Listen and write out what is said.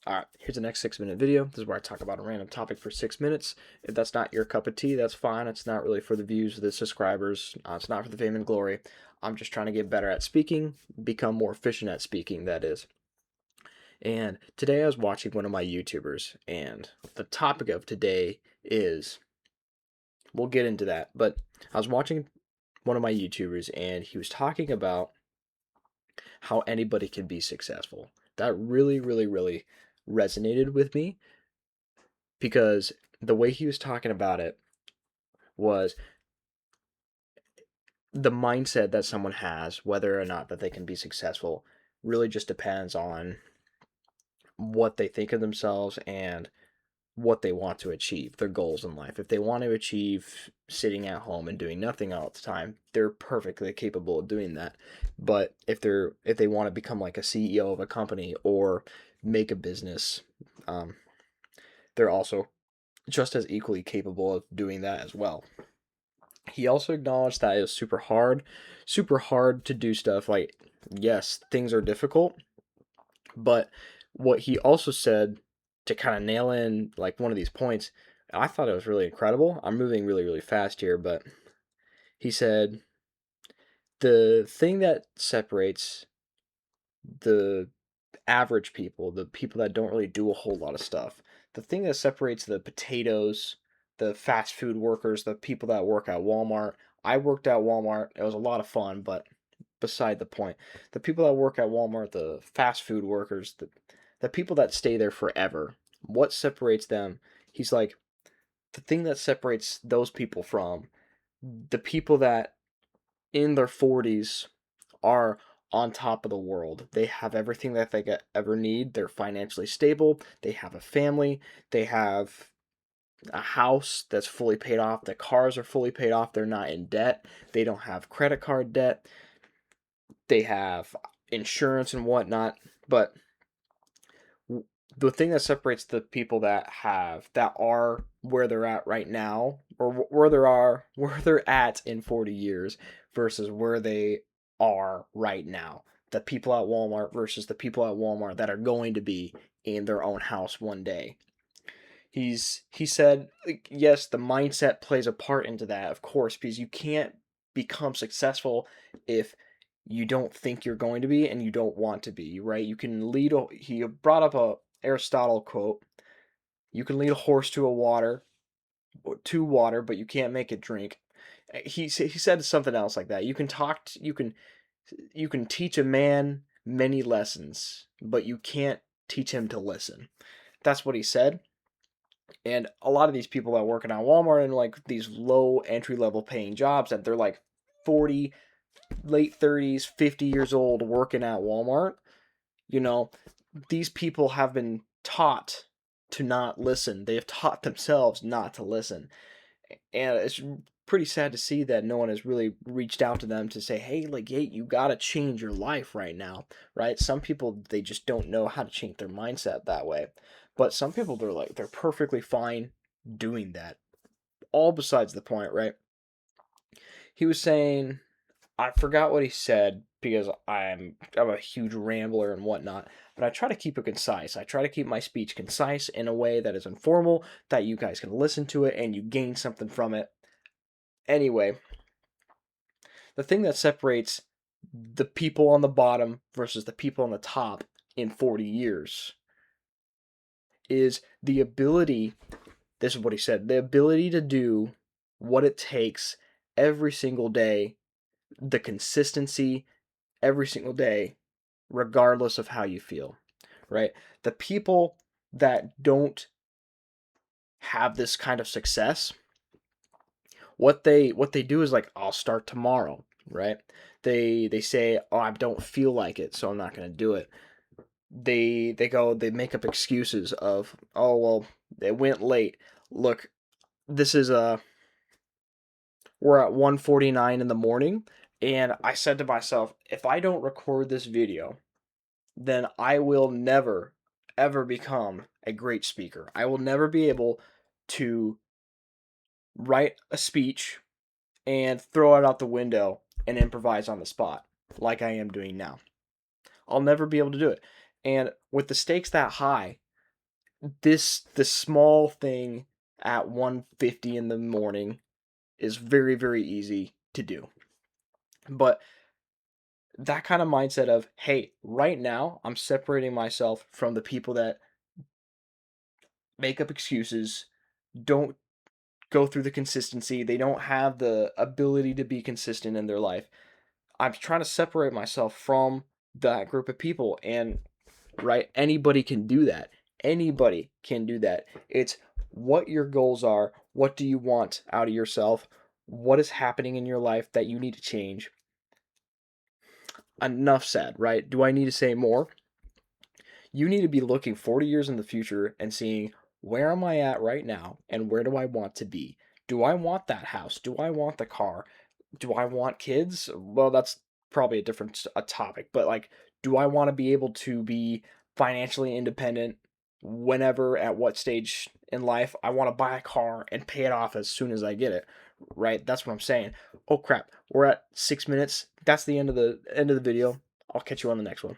Alright, here's the next 6-minute video. This is where I talk about a random topic for 6 minutes. If that's not your cup of tea, that's fine. It's not really for the views, the subscribers. It's not for the fame and glory. I'm just trying to get better at speaking, become more efficient at speaking, that is. And today I was watching one of my YouTubers, and the topic of today is, we'll get into that, but I was watching one of my YouTubers, and he was talking about how anybody can be successful. That really resonated with me because the way he was talking about it was the mindset that someone has, whether or not that they can be successful, really just depends on what they think of themselves and what they want to achieve, their goals in life. If they want to achieve sitting at home and doing nothing all the time, they're perfectly capable of doing that. But if they want to become like a CEO of a company or make a business, they're also just as equally capable of doing that as well. He also acknowledged that it was super hard to do stuff. Like, yes, things are difficult, but what he also said to kind of nail in like one of these points, I thought it was really incredible. I'm moving really fast here, but he said the thing that separates the average people, the people that don't really do a whole lot of stuff, the thing that separates the potatoes, the fast food workers, the people that work at Walmart. I worked at Walmart. It was a lot of fun, but beside the point. The people that work at Walmart, the fast food workers, the people that stay there forever, what separates them? He's like, the thing that separates those people from the people that in their 40s are on top of the world. They have everything that they could ever need. They're financially stable. They have a family. They have a house that's fully paid off. The cars are fully paid off. They're not in debt. They don't have credit card debt. They have insurance and whatnot. But the thing that separates the people that are where they're at right now, or where they're at in 40 years versus where they are right now, the people at Walmart versus the people at Walmart that are going to be in their own house one day. He said, yes, the mindset plays a part into that, of course, because you can't become successful if you don't think you're going to be and you don't want to be, right? You can lead he brought up a Aristotle quote. You can lead a horse to water, but you can't make it drink. He said something else like that. You can teach a man many lessons, but you can't teach him to listen. That's what he said. And a lot of these people that are working at Walmart and like these low entry level paying jobs that they're like 40, late 30s, 50 years old working at Walmart, you know, these people have been taught to not listen. They have taught themselves not to listen. And it's pretty sad to see that no one has really reached out to them to say, hey, like, hey, you got to change your life right now, right? Some people, they just don't know how to change their mindset that way. But some people, they're perfectly fine doing that. All besides the point, right? He was saying, I forgot what he said because I'm a huge rambler and whatnot, but I try to keep it concise. I try to keep my speech concise in a way that is informal, that you guys can listen to it and you gain something from it. Anyway, the thing that separates the people on the bottom versus the people on the top in 40 years is the ability, this is what he said, the ability to do what it takes every single day, the consistency every single day, regardless of how you feel, right? The people that don't have this kind of success, what they do is like, I'll start tomorrow, right? They say, oh, I don't feel like it, so I'm not going to do it. They make up excuses of, oh well, it went late. Look, this is we're at 1:49 in the morning, and I said to myself, if I don't record this video, then I will never ever become a great speaker. I will never be able to write a speech and throw it out the window and improvise on the spot like I am doing now. I'll never be able to do it. And with the stakes that high, this small thing at 1:50 in the morning is very, very easy to do. But that kind of mindset of, hey, right now I'm separating myself from the people that make up excuses, don't go through the consistency, they don't have the ability to be consistent in their life. I'm trying to separate myself from that group of people. And right, anybody can do that. Anybody can do that. It's what your goals are. What do you want out of yourself? What is happening in your life that you need to change? Enough said, right? Do I need to say more? You need to be looking 40 years in the future and seeing, where am I at right now and where do I want to be? Do I want that house? Do I want the car? Do I want kids? Well, that's probably a different a topic, but like, do I want to be able to be financially independent whenever, at what stage in life I want to buy a car and pay it off as soon as I get it, right? That's what I'm saying. Oh crap, we're at 6 minutes. That's the end of the video. I'll catch you on the next one.